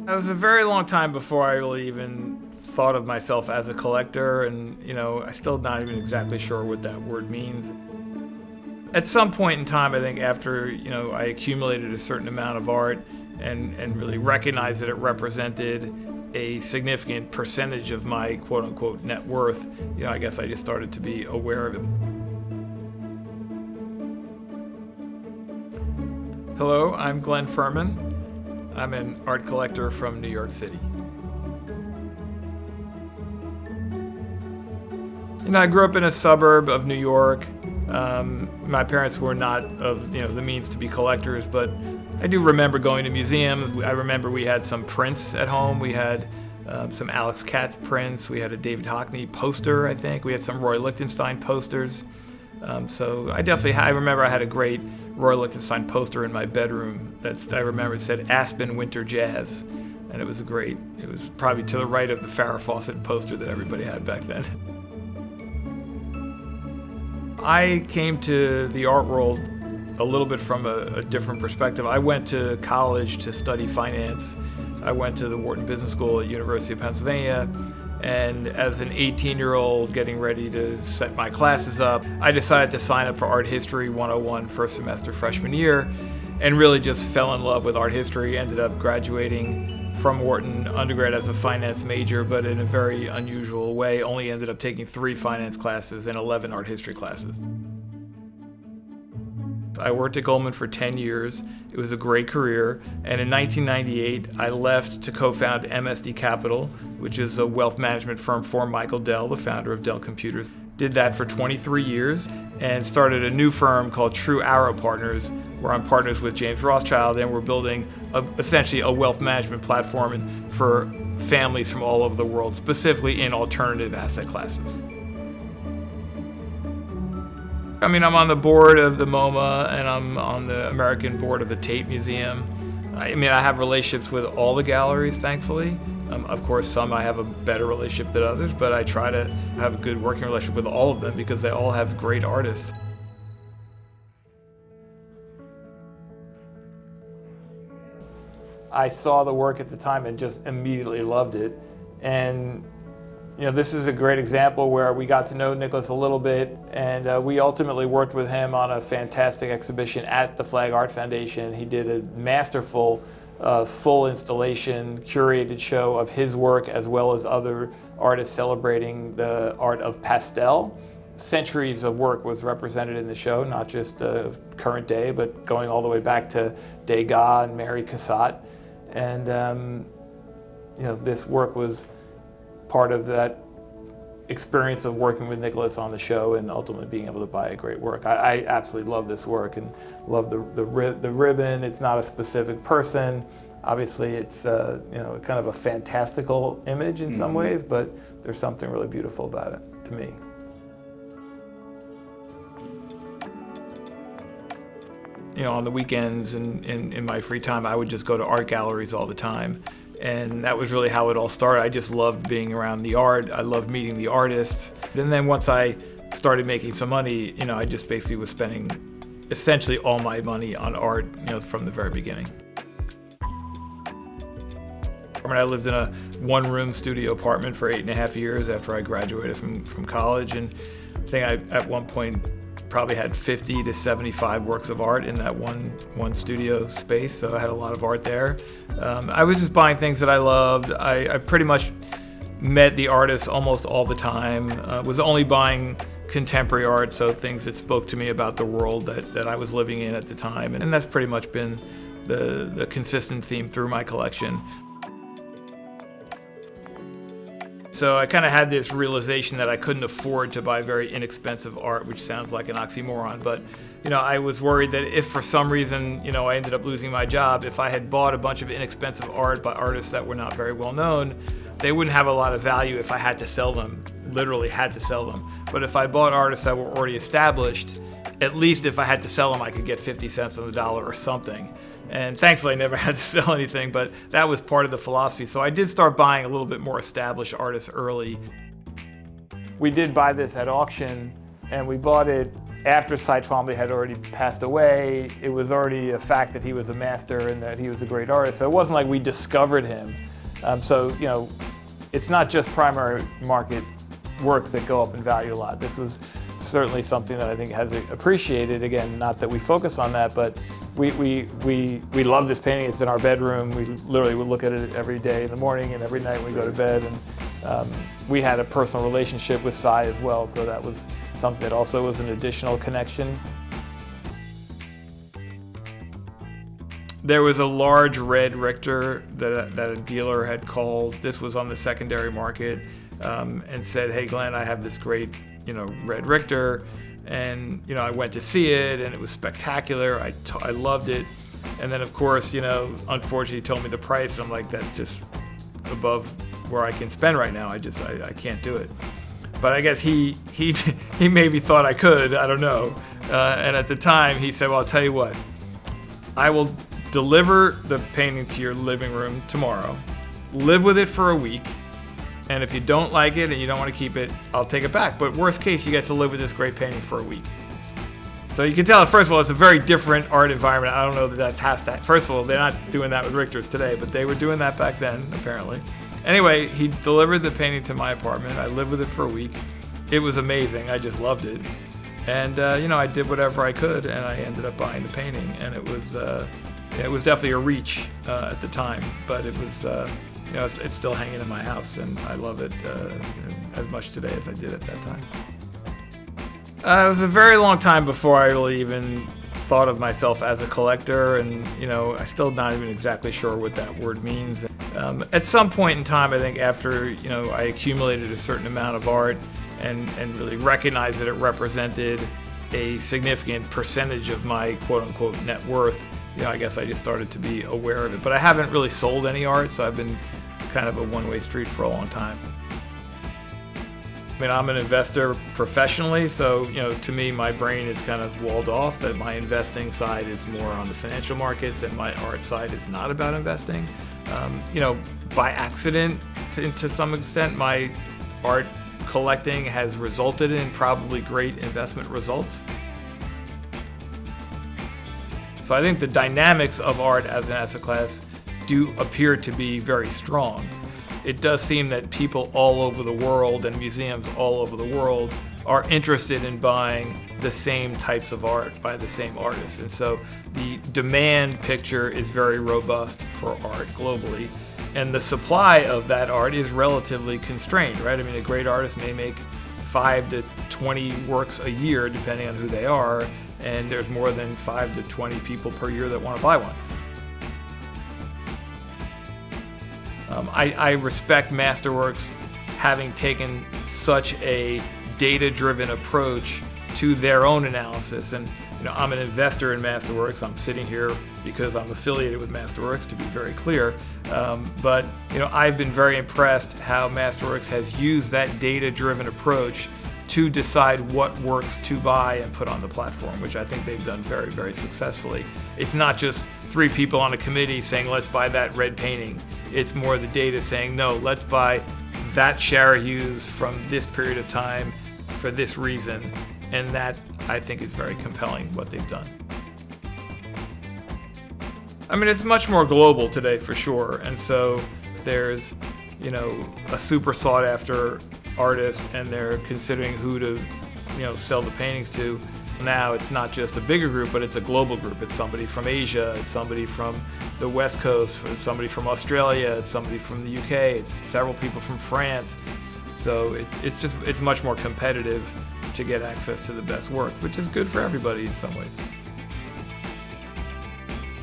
It was a very long time before I really even thought of myself as a collector, and I'm still not even exactly sure what that word means. At some point in time, I think after I accumulated a certain amount of art and really recognized that it represented a significant percentage of my quote-unquote net worth, I guess I just started to be aware of it. Hello, I'm Glenn Fuhrman. I'm an art collector from New York City. I grew up in a suburb of New York. My parents were not of the means to be collectors, but I do remember going to museums. I remember we had some prints at home. We had some Alex Katz prints. We had a David Hockney poster, I think. We had some Roy Lichtenstein posters. So I remember I had a great Roy Lichtenstein poster in my bedroom I remember it said Aspen Winter Jazz, and it was probably to the right of the Farrah Fawcett poster that everybody had back then. I came to the art world a little bit from a different perspective. I went to college to study finance. I went to the Wharton Business School at University of Pennsylvania. And as an 18-year-old getting ready to set my classes up, I decided to sign up for Art History 101 first semester freshman year, and really just fell in love with art history. Ended up graduating from Wharton undergrad as a finance major, but in a very unusual way. Only ended up taking 3 finance classes and 11 art history classes. I worked at Goldman for 10 years. It was a great career. And in 1998, I left to co-found MSD Capital, which is a wealth management firm for Michael Dell, the founder of Dell Computers. Did that for 23 years and started a new firm called True Arrow Partners, where I'm partners with James Rothschild, and we're building essentially a wealth management platform for families from all over the world, specifically in alternative asset classes. I'm on the board of the MoMA, and I'm on the American board of the Tate Museum. I have relationships with all the galleries, thankfully. Of course, some I have a better relationship than others, but I try to have a good working relationship with all of them because they all have great artists. I saw the work at the time and just immediately loved it. And this is a great example where we got to know Nicolas a little bit, and we ultimately worked with him on a fantastic exhibition at the Flag Art Foundation. He did a masterful, full installation, curated show of his work as well as other artists celebrating the art of pastel. Centuries of work was represented in the show, not just current day, but going all the way back to Degas and Mary Cassatt. And this work was part of that experience of working with Nicolas on the show and ultimately being able to buy a great work. I absolutely love this work and love the ribbon. It's not a specific person. Obviously, it's kind of a fantastical image in some ways, but there's something really beautiful about it to me. On the weekends and in my free time, I would just go to art galleries all the time. And that was really how it all started. I just loved being around the art. I loved meeting the artists. And then once I started making some money, I just basically was spending essentially all my money on art, from the very beginning. I lived in a one-room studio apartment for 8.5 years after I graduated from college. And I think I, at one point, probably had 50 to 75 works of art in that one studio space, so I had a lot of art there. I was just buying things that I loved. I pretty much met the artists almost all the time. Was only buying contemporary art, so things that spoke to me about the world that I was living in at the time, and that's pretty much been the consistent theme through my collection. So I kind of had this realization that I couldn't afford to buy very inexpensive art, which sounds like an oxymoron, but I was worried that if for some reason I ended up losing my job, if I had bought a bunch of inexpensive art by artists that were not very well known, they wouldn't have a lot of value if I had to sell them, literally had to sell them. But if I bought artists that were already established, at least if I had to sell them, I could get 50 cents on the dollar or something. And thankfully, I never had to sell anything, but that was part of the philosophy. So I did start buying a little bit more established artists early. We did buy this at auction, and we bought it after Cy Twombly had already passed away. It was already a fact that he was a master and that he was a great artist. So it wasn't like we discovered him. So, you know, it's not just primary market works that go up in value a lot. This was certainly something that I think has appreciated. Again, not that we focus on that, but we love this painting. It's in our bedroom. We literally would look at it every day in the morning and every night when we go to bed. And we had a personal relationship with Cy as well, so that was something that also was an additional connection. There was a large red Richter that a dealer had called. This was on the secondary market, and said, "Hey Glenn, I have this great, red Richter," and I went to see it, and it was spectacular. I loved it, and then of course, unfortunately, he told me the price, and I'm like, that's just above where I can spend right now. I can't do it. But I guess he maybe thought I could. I don't know. And at the time, he said, "Well, I'll tell you what. I will deliver the painting to your living room tomorrow. Live with it for a week. And if you don't like it and you don't want to keep it, I'll take it back. But worst case, you get to live with this great painting for a week." So you can tell, first of all, it's a very different art environment. I don't know that has that. First of all, they're not doing that with Richters today, but they were doing that back then, apparently. Anyway, he delivered the painting to my apartment. I lived with it for a week. It was amazing. I just loved it. And, I did whatever I could, and I ended up buying the painting. And it was definitely a reach at the time, but it was, it's still hanging in my house, and I love it as much today as I did at that time. It was a very long time before I really even thought of myself as a collector, and I'm still not even exactly sure what that word means. At some point in time, I think after I accumulated a certain amount of art and really recognized that it represented a significant percentage of my quote-unquote net worth, I guess I just started to be aware of it. But I haven't really sold any art, so I've been kind of a one-way street for a long time. I mean, I'm an investor professionally, so to me, my brain is kind of walled off. That my investing side is more on the financial markets, and my art side is not about investing. By accident, to some extent, my art collecting has resulted in probably great investment results. So I think the dynamics of art as an asset class do appear to be very strong. It does seem that people all over the world and museums all over the world are interested in buying the same types of art by the same artists. And so the demand picture is very robust for art globally. And the supply of that art is relatively constrained, right? I mean, a great artist may make 5 to 20 works a year, depending on who they are, and there's more than 5 to 20 people per year that want to buy one. I respect Masterworks having taken such a data-driven approach to their own analysis. And I'm an investor in Masterworks. I'm sitting here because I'm affiliated with Masterworks, to be very clear. But I've been very impressed how Masterworks has used that data-driven approach to decide what works to buy and put on the platform, which I think they've done very, very successfully. It's not just 3 people on a committee saying, let's buy that red painting. It's more the data saying, no, let's buy that Shara Hughes from this period of time for this reason. And that, I think, is very compelling, what they've done. I mean, it's much more global today, for sure. And so if there's, a super sought after artist and they're considering who to, sell the paintings to, now it's not just a bigger group, but it's a global group. It's somebody from Asia, it's somebody from the West Coast, it's somebody from Australia, it's somebody from the UK, it's several people from France. So it's much more competitive to get access to the best work, which is good for everybody in some ways.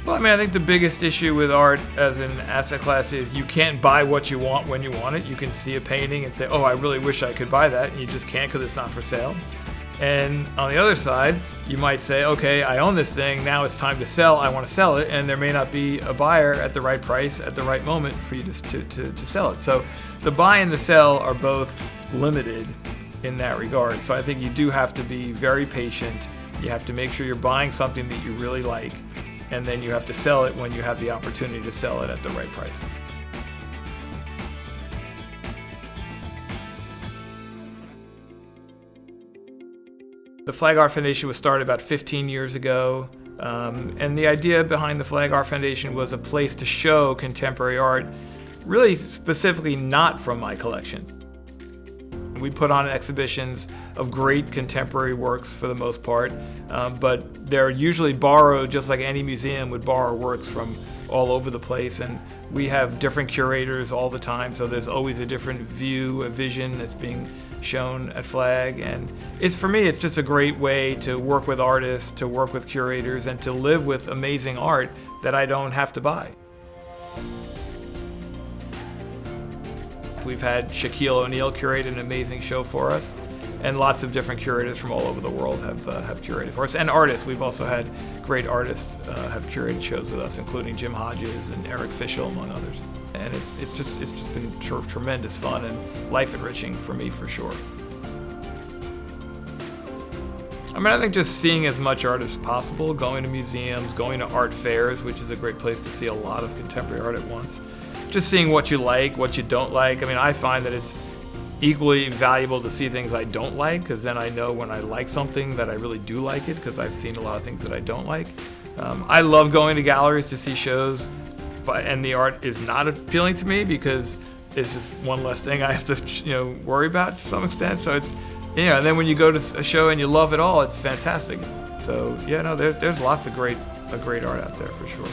Well, I mean, I think the biggest issue with art as an asset class is you can't buy what you want when you want it. You can see a painting and say, oh, I really wish I could buy that, and you just can't because it's not for sale. And on the other side, you might say, okay, I own this thing, now it's time to sell, I want to sell it, and there may not be a buyer at the right price at the right moment for you to sell it. So the buy and the sell are both limited in that regard. So I think you do have to be very patient. You have to make sure you're buying something that you really like, and then you have to sell it when you have the opportunity to sell it at the right price. The Flag Art Foundation was started about 15 years ago. And the idea behind the Flag Art Foundation was a place to show contemporary art, really specifically not from my collections. We put on exhibitions of great contemporary works for the most part, but they're usually borrowed just like any museum would borrow works from all over the place. And we have different curators all the time, so there's always a different view, a vision that's being shown at Flag. And for me, it's just a great way to work with artists, to work with curators, and to live with amazing art that I don't have to buy. We've had Shaquille O'Neal curate an amazing show for us, and lots of different curators from all over the world have curated for us. And artists, we've also had great artists have curated shows with us, including Jim Hodges and Eric Fischel, among others. And it's just been tremendous fun and life enriching for me, for sure. I mean, I think just seeing as much art as possible, going to museums, going to art fairs, which is a great place to see a lot of contemporary art at once. Just seeing what you like, what you don't like. I mean, I find that it's equally valuable to see things I don't like, because then I know when I like something that I really do like it, because I've seen a lot of things that I don't like. I love going to galleries to see shows, and the art is not appealing to me because it's just one less thing I have to worry about to some extent. So it's, and then when you go to a show and you love it all, it's fantastic. So yeah, no, there's lots of great art out there for sure.